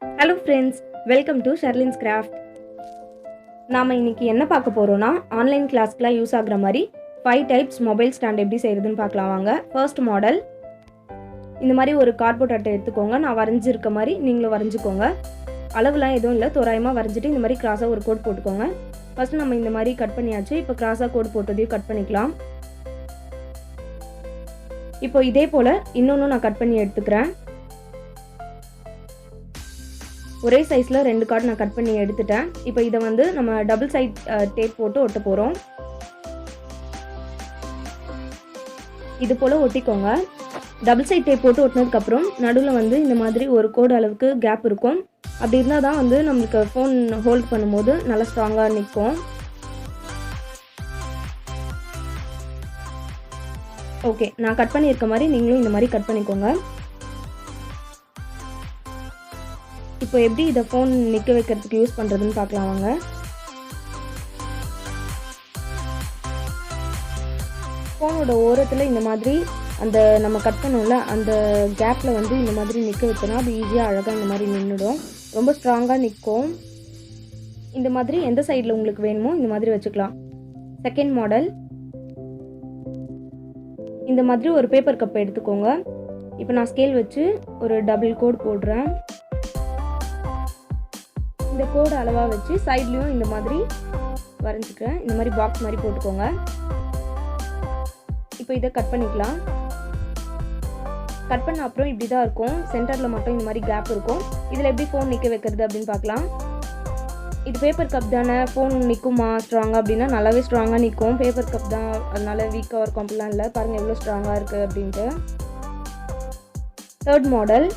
Hello friends, welcome to Sherlin's Craft. நாம இன்னைக்கு என்ன பார்க்க போறோம்னா ஆன்லைன் கிளாஸ்க்குலாம் யூஸ் ஆகுற மாதிரி 5 டைப்ஸ் மொபைல் ஸ்டாண்ட் எப்படி செய்யறதுன்னு பார்க்கலாம் வாங்க. ஃபர்ஸ்ட் மாடல், இந்த மாதிரி ஒரு கார்ட்போர்ட் அட்டை எடுத்துக்கோங்க. நான் வரைஞ்சிருக்க மாதிரி நீங்களும் வரைஞ்சிக்கோங்க. அளவுலாம் எதுவும் இல்லை, தோராயமாக வரைஞ்சிட்டு இந்த மாதிரி கிராஸாக ஒரு கோட் போட்டுக்கோங்க. ஃபர்ஸ்ட் நம்ம இந்த மாதிரி கட் பண்ணியாச்சு. இப்போ கிராஸாக கோட் போட்டதையும் கட் பண்ணிக்கலாம். இப்போ இதே போல் இன்னொன்று நான் கட் பண்ணி எடுத்துக்கிறேன். ஒரே சைஸில் 2 கார்டு நான் கட் பண்ணி எடுத்துட்டேன். இப்போ இதை வந்து நம்ம டபுள் சைட் டேப் போட்டு ஒட்ட போகிறோம். இது போல் ஒட்டிக்கோங்க. டபுள் சைட் டேப் போட்டு ஒட்டினதுக்கப்புறம் நடுவில் வந்து இந்த மாதிரி ஒரு கோடு அளவுக்கு கேப் இருக்கும். அப்படி இருந்தால் தான் வந்து நம்மளுக்கு ஃபோன் ஹோல்ட் பண்ணும்போது நல்லா ஸ்ட்ராங்காக நிற்கும். ஓகே, நான் கட் பண்ணியிருக்க மாதிரி நீங்களும் இந்த மாதிரி கட் பண்ணிக்கோங்க. இப்போ எப்படி இதை ஃபோன் நிற்க வைக்கிறதுக்கு யூஸ் பண்ணுறதுன்னு பார்க்கலாம் வாங்க. ஃபோனோட ஓரத்தில் இந்த மாதிரி அந்த நம்ம கட் பண்ணோம்ல அந்த கேப்பில் வந்து இந்த மாதிரி நிற்க வச்சோன்னா அது ஈஸியாக அழகாக இந்த மாதிரி நின்றுடும். ரொம்ப ஸ்ட்ராங்காக நிற்கும். இந்த மாதிரி எந்த சைடில் உங்களுக்கு வேணுமோ இந்த மாதிரி வச்சுக்கலாம். செகண்ட் மாடல், இந்த மாதிரி ஒரு பேப்பர் கப்பை எடுத்துக்கோங்க. இப்போ நான் ஸ்கேல் வச்சு ஒரு டபுள் கோட் போடுறேன். இந்த கோடு அளவாக வச்சு சைட்லேயும் இந்த மாதிரி வரைஞ்சிக்கிறேன். இந்த மாதிரி பாக்ஸ் மாதிரி போட்டுக்கோங்க. இப்போ இதை கட் பண்ணிக்கலாம். கட் பண்ண அப்புறம் இப்படி தான் இருக்கும். சென்டரில் மட்டும் இந்த மாதிரி கேப் இருக்கும். இதில் எப்படி ஃபோன் நிற்க வைக்கிறது அப்படின்னு பார்க்கலாம். இது பேப்பர் கப் தானே, ஃபோன் நிற்குமா ஸ்ட்ராங்காக அப்படின்னா நல்லாவே ஸ்ட்ராங்காக நிற்கும். பேப்பர் கப் தான், அதனால வீக்காக இருக்கும் அப்படிலாம் இல்லை. பாருங்கள் எவ்வளோ ஸ்ட்ராங்காக இருக்குது அப்படின்ட்டு. தேர்ட் மாடல்,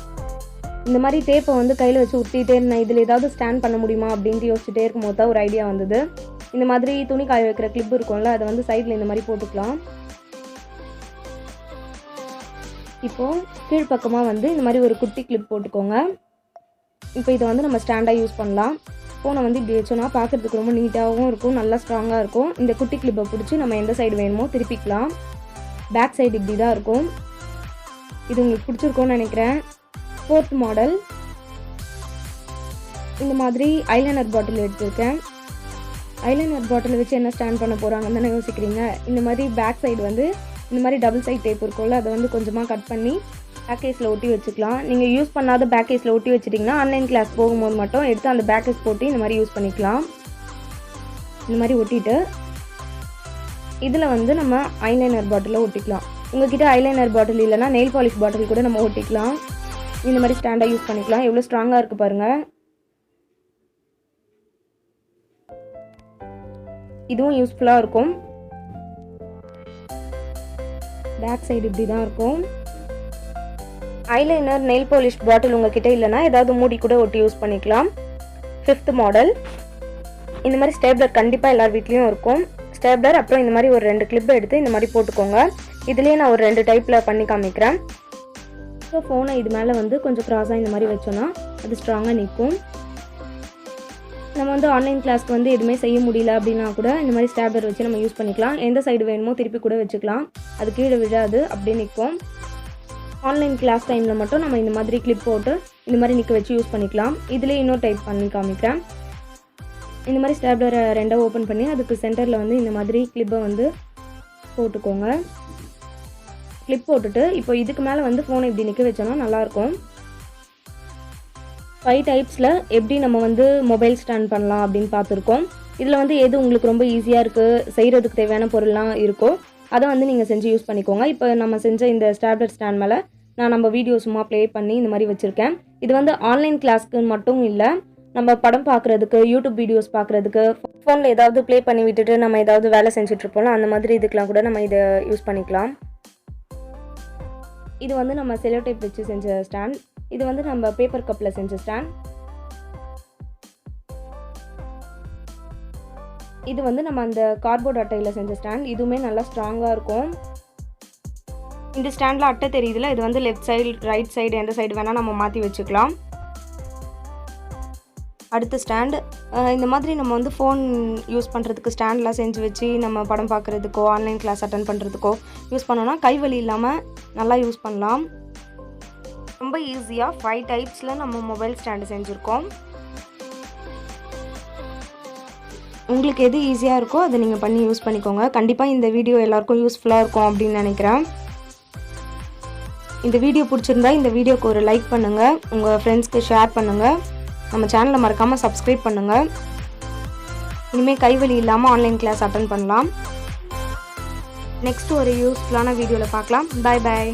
இந்த மாதிரி டேப்பை வந்து கையில் வச்சு ஊற்றிட்டே இருந்தேன். இதில் ஏதாவது ஸ்டாண்ட் பண்ண முடியுமா அப்படின்ட்டு யோசிச்சுட்டே இருக்கும் போது தான் ஒரு ஐடியா வந்தது. இந்த மாதிரி துணி காய வைக்கிற கிளிப் இருக்கும்ல, அதை வந்து சைடில் இந்த மாதிரி போட்டுக்கலாம். இப்போது கீழ்ப்பக்கமாக வந்து இந்த மாதிரி ஒரு குட்டி கிளிப் போட்டுக்கோங்க. இப்போ இதை வந்து நம்ம ஸ்டாண்டாக யூஸ் பண்ணலாம். ஃபோனை வந்து இப்படி வச்சோன்னா பார்க்குறதுக்கு ரொம்ப நீட்டாகவும் இருக்கும், நல்லா ஸ்ட்ராங்காக இருக்கும். இந்த குட்டி கிளிப்பை பிடிச்சி நம்ம எந்த சைடு வேணுமோ திருப்பிக்கலாம். பேக் சைடு இப்படி தான் இருக்கும். இது உங்களுக்கு பிடிச்சிருக்கும்னு நினைக்கிறேன். ஃபோர்த் மாடல், இந்த மாதிரி ஐலைனர் பாட்டில் எடுத்துருக்கேன். ஐலைனர் பாட்டில் வச்சு என்ன ஸ்டாண்ட் பண்ண போகிறாங்கன்னு தானே யோசிக்கிறீங்க. இந்த மாதிரி பேக் சைடு வந்து இந்த மாதிரி டபுள் சைட் டேப் இருக்கும்ல, அதை வந்து கொஞ்சமாக கட் பண்ணி பேக்கேஜில் ஒட்டி வச்சுக்கலாம். நீங்கள் யூஸ் பண்ணாத பேக்கேஜில் ஒட்டி வச்சிட்டிங்கன்னா ஆன்லைன் கிளாஸ் போகும்போது மட்டும் எடுத்து அந்த பேக்கேஜ் போட்டு இந்த மாதிரி யூஸ் பண்ணிக்கலாம். இந்த மாதிரி ஒட்டிட்டு இதில் வந்து நம்ம ஐலைனர் பாட்டிலில் ஒட்டிக்கலாம். உங்கள்கிட்ட ஐலைனர் பாட்டில் இல்லைனா நெயில் பாலிஷ் பாட்டில் கூட நம்ம ஒட்டிக்கலாம். இந்த மாதிரி ஸ்டாண்டாக யூஸ் பண்ணிக்கலாம். எவ்வளோ ஸ்ட்ராங்காக இருக்குது பாருங்கள். இதுவும் யூஸ்ஃபுல்லாக இருக்கும். பேக் சைடு இப்படி தான் இருக்கும். ஐலைனர் நெயில் பாலிஷ் பாட்டில் உங்ககிட்ட இல்லைனா ஏதாவது மூடி கூட ஒட்டி யூஸ் பண்ணிக்கலாம். ஃபிஃப்த் மாடல், இந்த மாதிரி ஸ்டேப்லர் கண்டிப்பாக எல்லார் வீட்லேயும் இருக்கும். ஸ்டேப்லர் அப்புறம் இந்த மாதிரி ஒரு 2 கிளிப்பை எடுத்து இந்த மாதிரி போட்டுக்கோங்க. இதுலேயே நான் ஒரு 2 டைப்பில் பண்ணி காமிக்கிறேன். ஸோ ஃபோனை இது மேலே வந்து கொஞ்சம் க்ராஸாக இந்த மாதிரி வச்சோன்னா அது ஸ்ட்ராங்காக நிற்கும். நம்ம வந்து ஆன்லைன் கிளாஸ்க்கு வந்து எதுவுமே செய்ய முடியல அப்படின்னா கூட இந்த மாதிரி ஸ்டாப்லர் வச்சு நம்ம யூஸ் பண்ணிக்கலாம். எந்த சைடு வேணுமோ திருப்பி கூட வச்சுக்கலாம். அது கீழே விழாது, அப்படியே நிற்கும். ஆன்லைன் கிளாஸ் டைமில் மட்டும் நம்ம இந்த மாதிரி கிளிப் போட்டு இந்த மாதிரி நிற்க வச்சு யூஸ் பண்ணிக்கலாம். இதுலேயே இன்னொரு டைப் பண்ணி காமிக்கிறேன். இந்த மாதிரி ஸ்டாப்லரை 2 ஓப்பன் பண்ணி அதுக்கு சென்டரில் வந்து இந்த மாதிரி கிளிப்பை வந்து போட்டுக்கோங்க. கிளிப் போட்டுட்டு இப்போ இதுக்கு மேலே வந்து ஃபோனை இப்படி நிற்க வச்சோன்னா நல்லாயிருக்கும். 5 டைப்ஸில் எப்படி நம்ம வந்து மொபைல் ஸ்டாண்ட் பண்ணலாம் அப்படின்னு பார்த்துருக்கோம். இதில் வந்து எது உங்களுக்கு ரொம்ப ஈஸியாக இருக்குது, செய்கிறதுக்கு தேவையான பொருள்லாம் இருக்கோ அதை வந்து நீங்கள் செஞ்சு யூஸ் பண்ணிக்கோங்க. இப்போ நம்ம செஞ்ச இந்த ஸ்டாப்லர் ஸ்டாண்ட் மேலே நான் நம்ம வீடியோ சும்மா ப்ளே பண்ணி இந்த மாதிரி வச்சுருக்கேன். இது வந்து ஆன்லைன் கிளாஸ்க்கு மட்டும் இல்லை, நம்ம படம் பார்க்குறதுக்கு, யூடியூப் வீடியோஸ் பார்க்குறதுக்கு, ஃபோனில் ஏதாவது ப்ளே பண்ணி விட்டுட்டு நம்ம ஏதாவது வேலை செஞ்சுட்ருப்போம்ல, அந்த மாதிரி இதுக்கெலாம் கூட நம்ம இதை யூஸ் பண்ணிக்கலாம். இது வந்து நம்ம செலோ டேப் வச்சு செஞ்ச ஸ்டாண்ட். இது வந்து நம்ம பேப்பர் கப்பில் செஞ்ச ஸ்டாண்ட். இது வந்து நம்ம அந்த கார்ட்போர்ட் அட்டையில் செஞ்ச ஸ்டாண்ட். இதுவுமே நல்லா ஸ்ட்ராங்காக இருக்கும். இந்த ஸ்டாண்டில் அட்டை தெரியுதுல, இது வந்து லெஃப்ட் சைடு ரைட் சைடு எந்த சைடு வேணால் நம்ம மாற்றி வச்சுக்கலாம். அடுத்த ஸ்டாண்ட், இந்த மாதிரி நம்ம வந்து ஃபோன் யூஸ் பண்ணுறதுக்கு ஸ்டாண்ட்லாம் செஞ்சு வச்சு நம்ம படம் பார்க்குறதுக்கோ ஆன்லைன் கிளாஸ் அட்டன் பண்ணுறதுக்கோ யூஸ் பண்ணோன்னா கை வலி இல்லாமல் நல்லா யூஸ் பண்ணலாம். ரொம்ப ஈஸியாக 5 டைப்ஸில் நம்ம மொபைல் ஸ்டாண்டு செஞ்சுருக்கோம். உங்களுக்கு எது ஈஸியாக இருக்கோ அதை நீங்கள் பண்ணி யூஸ் பண்ணிக்கோங்க. கண்டிப்பாக இந்த வீடியோ எல்லாருக்கும் யூஸ்ஃபுல்லாக இருக்கும் அப்படின்னு நினைக்கிறேன். இந்த வீடியோ பிடிச்சிருந்தா இந்த வீடியோக்கு ஒரு லைக் பண்ணுங்கள், உங்கள் ஃப்ரெண்ட்ஸ்க்கு ஷேர் பண்ணுங்கள், நம்ம சேனலை மறக்காமல் சப்ஸ்கிரைப் பண்ணுங்கள். இனிமேல் கைவலி இல்லாமல் ஆன்லைன் கிளாஸ் அட்டென்ட் பண்ணலாம். நெக்ஸ்ட் ஒரு யூஸ்ஃபுல்லான வீடியோவில் பார்க்கலாம். பாய் பாய்.